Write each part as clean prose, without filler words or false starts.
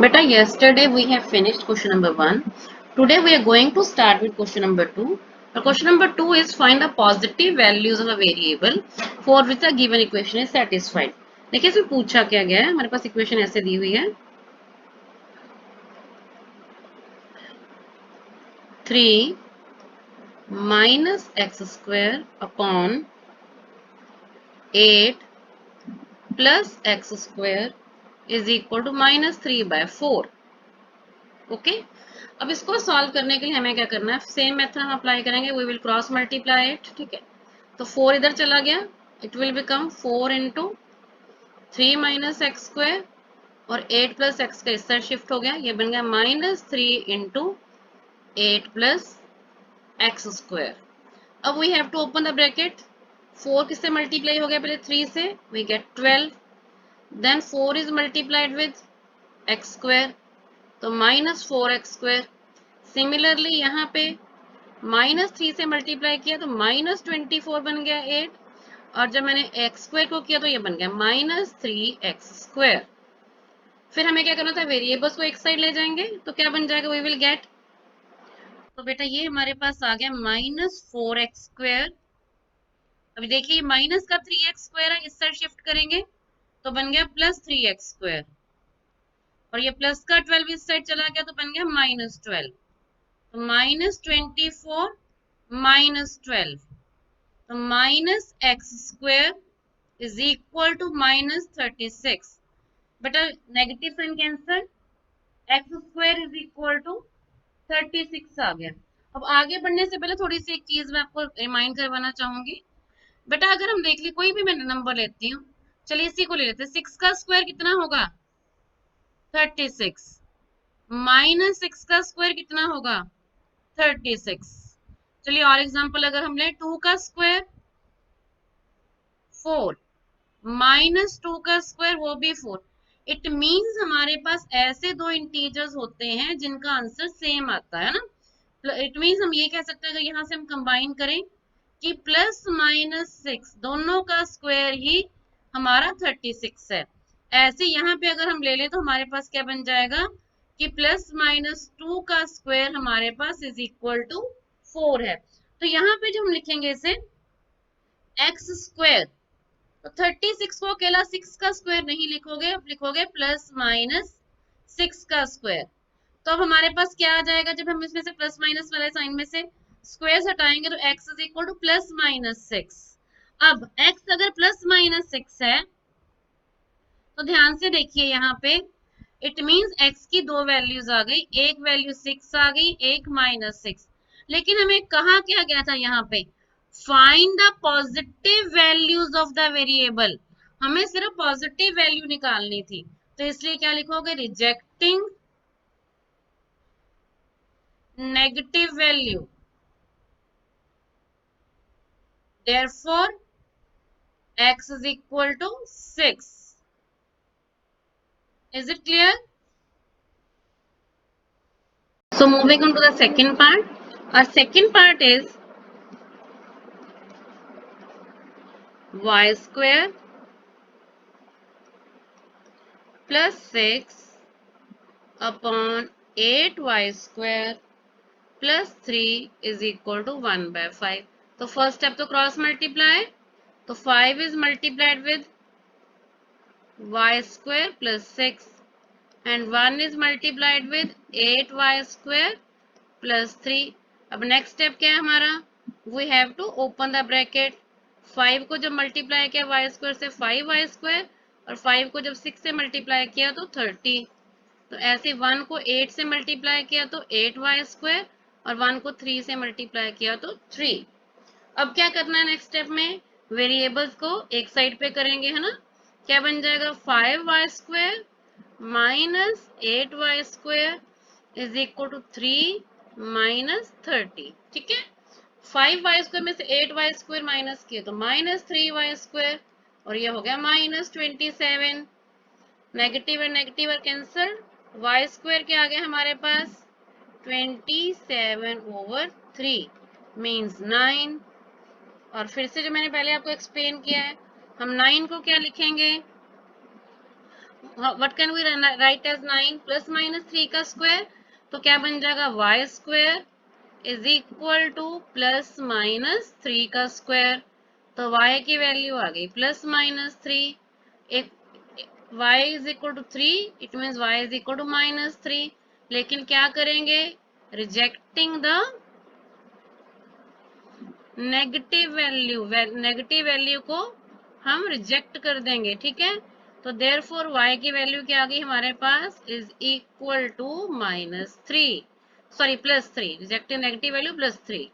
Beta, yesterday we have finished question number 1. Today we are going to start with question number 2. The question number 2 is find the positive values of a variable for which the given equation is satisfied. देखिए इसमें पूछा क्या गया है, हमारे पास equation ऐसे दी हुई है 3 minus x square upon 8 plus x square is equal to minus 3 by 4. Okay अब इसको सॉल्व करने के लिए हमें क्या करना है, सेम मेथड हम अप्लाई करेंगे. We will cross multiply it. ठीक है, तो 4 इधर चला गया, it will become 4 into 3 minus x square और 8 प्लस एक्स का इस साइड शिफ्ट हो गया, ये बन गया minus 3 into 8 plus X square. अब we have to open the bracket. 4 किससे मल्टीप्लाई हो गया, पहले 3 से, we get 12. Then 4 is multiplied with X square, तो माइनस 4x स्क्वायर. सिमिलरली यहाँ पे माइनस 3 से मल्टीप्लाई किया तो माइनस 24 बन गया 8, और जब मैंने एक्स स्क्वायर को किया तो ये बन गया माइनस 3x स्क्वायर. फिर हमें क्या करना था, वेरिएबल्स को एक साइड ले जाएंगे तो क्या बन जाएगा, वी विल गेट, तो बेटा ये हमारे पास आ गया माइनस 4x स्क्वायर. अभी देखिए माइनस का 3x स्क्वायर है, इस साइड शिफ्ट करेंगे तो बन गया प्लस 3x स्क्वायर, और ये प्लस का 12 इस साइड चला गया तो बन गया माइनस 12. तो माइनस 24 माइनस 12, तो minus x square is equal to minus 36. बेटा negative sign cancel, x square is equal to 36 आ गया. अब आगे बढ़ने से पहले थोड़ी सी एक चीज मैं आपको रिमाइंड करवाना चाहूंगी. बेटा अगर हम देख ली, कोई भी मैं नंबर लेती हूँ, चलिए इसी को ले लेते हैं. 6 का स्क्वायर कितना होगा, 36. माइनस 6 का स्क्वायर कितना होगा, 36. चलिए और एग्जांपल अगर हम ले, 2 का स्क्वायर 4, माइनस 2 का स्क्वायर वो भी 4. इट मींस हमारे पास ऐसे दो इंटीजर्स होते हैं जिनका आंसर सेम आता है ना. इट मींस हम ये कह सकते हैं, अगर यहाँ से हम कंबाइन करें कि प्लस माइनस 6 दोनों का स्क्वायर ही हमारा 36 है. ऐसे यहाँ पे अगर हम ले लें तो हमारे पास क्या बन जाएगा कि प्लस माइनस 2 का स्क्वायर हमारे पास इज इक्वल टू 4 है. तो यहाँ पे जो हम लिखेंगे इसे एक्स स्क्वायर, तो 36 को अकेला 6 का स्क्वायर नहीं लिखोगे, अब लिखोगे प्लस माइनस 6 का स्क्वायर. तो अब हमारे पास क्या आ जाएगा, जब हम इसमें से प्लस माइनस वाले साइन में से स्क्वायर हटाएंगे तो x is equal to plus minus 6. अब x अगर प्लस माइनस 6 है तो ध्यान से देखिए यहाँ पे, इट मींस x की दो वैल्यूज आ गई, एक वैल्यू 6 आ गई, एक माइनस 6. लेकिन हमें कहा क्या गया था यहाँ पे, find the positive values of the variable. हमें सिर्फ पॉजिटिव वैल्यू निकालनी थी, तो इसलिए क्या लिखोगे, rejecting negative value, therefore x is equal to 6. Is it clear? So moving on to the second part. Our second part is y square plus 6 upon 8y square plus 3 is equal to 1 by 5. तो first step तो cross multiply, तो 5 is multiplied with y square plus 6 and 1 is multiplied with 8y square plus 3. अब next step क्या है हमारा, we have to open the bracket. 5 को जब multiply किया y स्क्वायर से 5y स्क्वायर, और 5 को जब 6 से मल्टीप्लाई किया तो 30. तो ऐसे 1 को 8 से मल्टीप्लाई किया तो 8y स्क्वायर, और 1 को 3 से मल्टीप्लाई किया तो 3. अब क्या करना है नेक्स्ट स्टेप में, वेरिएबल्स को एक साइड पे करेंगे, है ना. क्या बन जाएगा, 5y square minus 8y square is equal to 3 minus 30. ठीक है, 5y स्क्वायर में से 8y स्क्वायर माइनस किए तो माइनस 3y स्क्वायर, और ये हो गया माइनस 27. नेगेटिव और नेगेटिव और कैंसल, y स्क्वायर क्या आ गया हमारे पास, 27/3 मीन्स 9. और फिर से जो मैंने पहले आपको एक्सप्लेन किया है, हम 9 को क्या लिखेंगे, what can we write as 9 plus minus 3 का स्क्वायर, तो क्या बन जाएगा y square is equal to plus minus 3 का स्क्वायर। तो y की वैल्यू आ गई प्लस माइनस 3, एक y is equal to 3, it means y is equal to minus 3। लेकिन क्या करेंगे, रिजेक्टिंग द नेगेटिव वैल्यू को हम रिजेक्ट कर देंगे, ठीक है। तो देयरफॉर y की वैल्यू क्या आ गई हमारे पास, is equal to minus 3, sorry plus 3, rejecting negative value plus 3,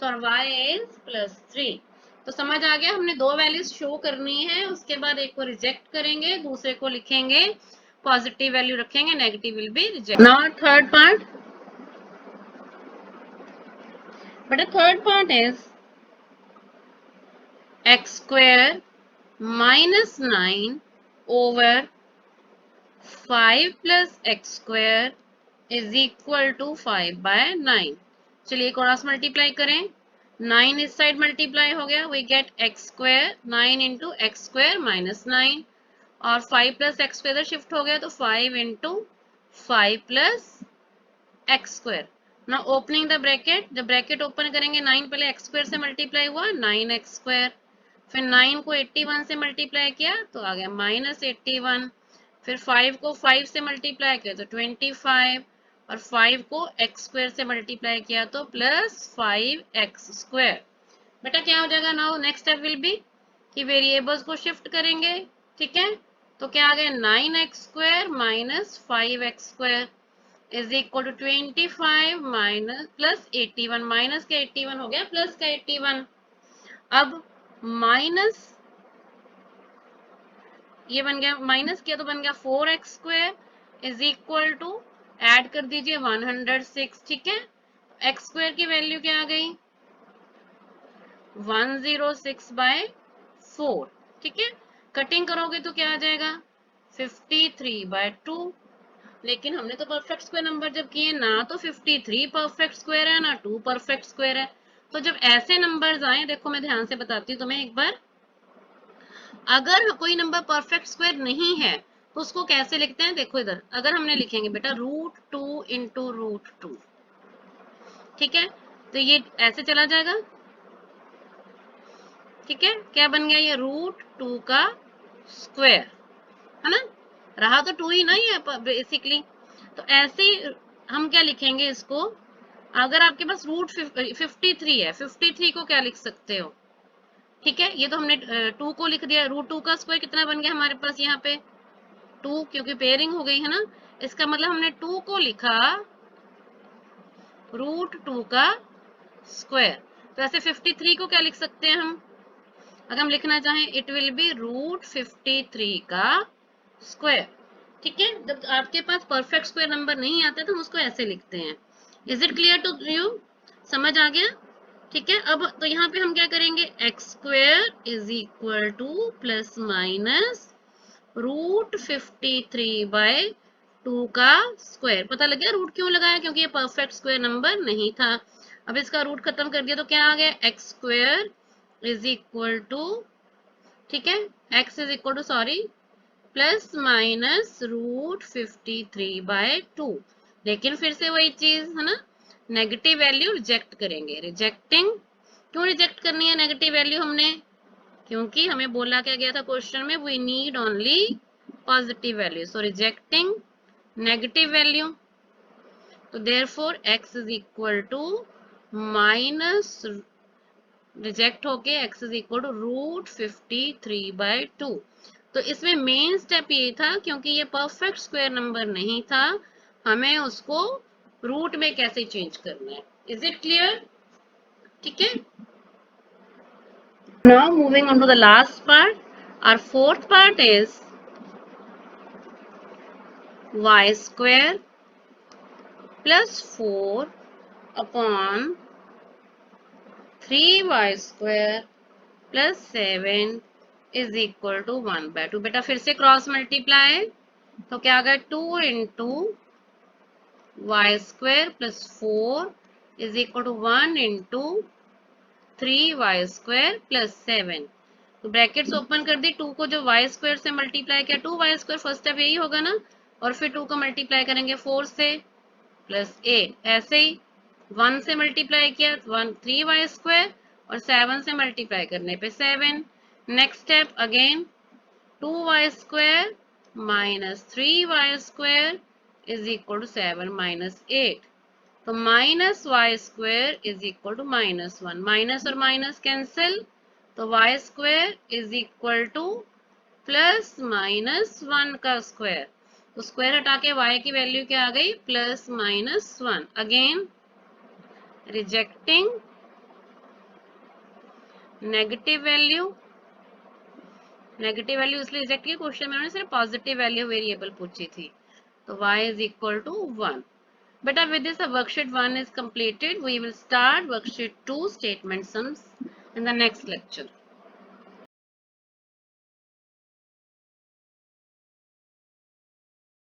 so y is plus 3। तो समझ आ गया, हमने दो वैल्यूज शो करनी है, उसके बाद एक को रिजेक्ट करेंगे, दूसरे को लिखेंगे पॉजिटिव वैल्यू रखेंगे, negative will be reject. Now third part, but the third part is x square minus 9 over 5 plus x square is equal to 5 by 9। चलिए क्रॉस मल्टीप्लाई करें, 9 इस साइड मल्टीप्लाई हो गया, we get x square 9 into x square minus 9, और 5 plus X square shift हो गया तो 5 into 5 plus X square. ना ओपनिंग द ब्रैकेट, जब ब्रैकेट ओपन करेंगे 9 पहले एक्स स्क्वायर से मल्टीप्लाई हुआ 9 एक्स स्क्वायर, फिर 9 को 81 से मल्टीप्लाई किया तो आ गया माइनस 81, फिर 5 को 5 से मल्टीप्लाई किया तो 25, और 5 को एक्स स्क्वायर से मल्टीप्लाई किया तो प्लस 5 एक्स स्क्वायर। बेटा क्या हो जाएगा, now next step will be कि वेरिएबल्स को शिफ्ट करेंगे, ठीक है। तो क्या आ गया 9 x square minus 5 x square is equal to 25 minus plus 81, minus का 81 हो गया प्लस का 81। अब माइनस ये बन गया, माइनस किया तो बन गया 4x square is equal to, add कर दीजिए 106, ठीक है। एक्स स्क्वायर की वैल्यू क्या आ गई 106 बाय 4, ठीक है। कटिंग करोगे तो क्या आ जाएगा 53 बाय 2। लेकिन हमने तो परफेक्ट स्क्वायर नंबर जब किए ना, तो 53 परफेक्ट स्क्वायर है ना 2 परफेक्ट स्क्वायर है। तो जब ऐसे नंबर्स आए, देखो मैं ध्यान से बताती हूँ तुम्हें एक बार, अगर कोई नंबर परफेक्ट स्क्वायर नहीं है तो उसको कैसे लिखते हैं, देखो इधर अगर हमने लिखेंगे बेटा √2 इंटू √2, ठीक है, तो ये ऐसे चला जाएगा, ठीक है। क्या बन गया ये √2 का स्क्वायर, है ना, रहा तो 2 ही ना ये बेसिकली। तो ऐसे हम क्या लिखेंगे इसको, अगर आपके पास √53 है, 53 को क्या लिख सकते हो, ठीक है। ये तो हमने 2 को लिख दिया, √2 का स्क्वायर कितना बन गया हमारे पास यहाँ पे 2, क्योंकि पेयरिंग हो गई है ना, इसका मतलब हमने 2 को लिखा √2 का स्क्वायर। तो ऐसे 53 को क्या लिख सकते हैं हम, अगर हम लिखना चाहें इट विल बी √53 का स्क्वायर, ठीक है। जब आपके पास परफेक्ट स्क्वायर नंबर नहीं आता तो हम उसको ऐसे लिखते हैं। Is it clear to you, समझ आ गया, ठीक है। अब तो यहाँ पे हम क्या करेंगे, x square is equal to plus minus √53 by 2 का स्क्वायर। पता लग गया रूट क्यों लगाया, क्योंकि ये परफेक्ट स्क्वायर नंबर नहीं था। अब इसका रूट खत्म कर दिया तो क्या आ गया, x square is equal to, ठीक है, x is equal to sorry plus minus √53 by 2। लेकिन फिर से वही चीज है ना, नेगेटिव वैल्यू रिजेक्ट करेंगे। रिजेक्टिंग क्यों रिजेक्ट करनी है नेगेटिव वैल्यू हमने, क्योंकि हमें बोला क्या गया था क्वेश्चन में, we need only positive value, so rejecting negative value. तो therefore x is equal to minus, reject होके x is equal to √53 by 2। तो इसमें मेन स्टेप ये था, क्योंकि ये परफेक्ट स्क्वायर नंबर नहीं था, हमें उसको रूट में कैसे चेंज करना है। इज इट क्लियर, ठीक है। Now moving on to the last part, our fourth part is y square plus 4 upon 3y square plus 7 is equal to 1 by 2। बेटा फिर से क्रॉस मल्टीप्लाई, तो क्या आ गया 2 into y square plus 4 is equal to 1 into 3y square plus 7। तो brackets open कर दी, 2 को जो वाई स्क्वायर से मल्टीप्लाई किया, 2 वाई स्क्वायर फर्स्ट स्टेप यही होगा ना, और फिर 2 को मल्टीप्लाई करेंगे 4 से प्लस ए, ऐसे ही 1 से मल्टीप्लाई किया 1 3 वाई स्क्वायर, और 7 से मल्टीप्लाई करने पे 7। Next step again 2 y square minus 3 y square is equal to 7 minus 8। तो minus y square is equal to -1, minus और माइनस कैंसिल, तो y square is equal to plus -1 का square, तो square हटा के y की वैल्यू क्या आ गई, +-1। Again rejecting negative value, negative value इसलिए रिजेक्ट किया, क्वेश्चन में उन्होंने सिर्फ पॉजिटिव वैल्यू वेरिएबल पूछी थी, तो y is equal to 1। Beta, with this, the worksheet 1 is completed. We will start worksheet 2 statement sums in the next lecture.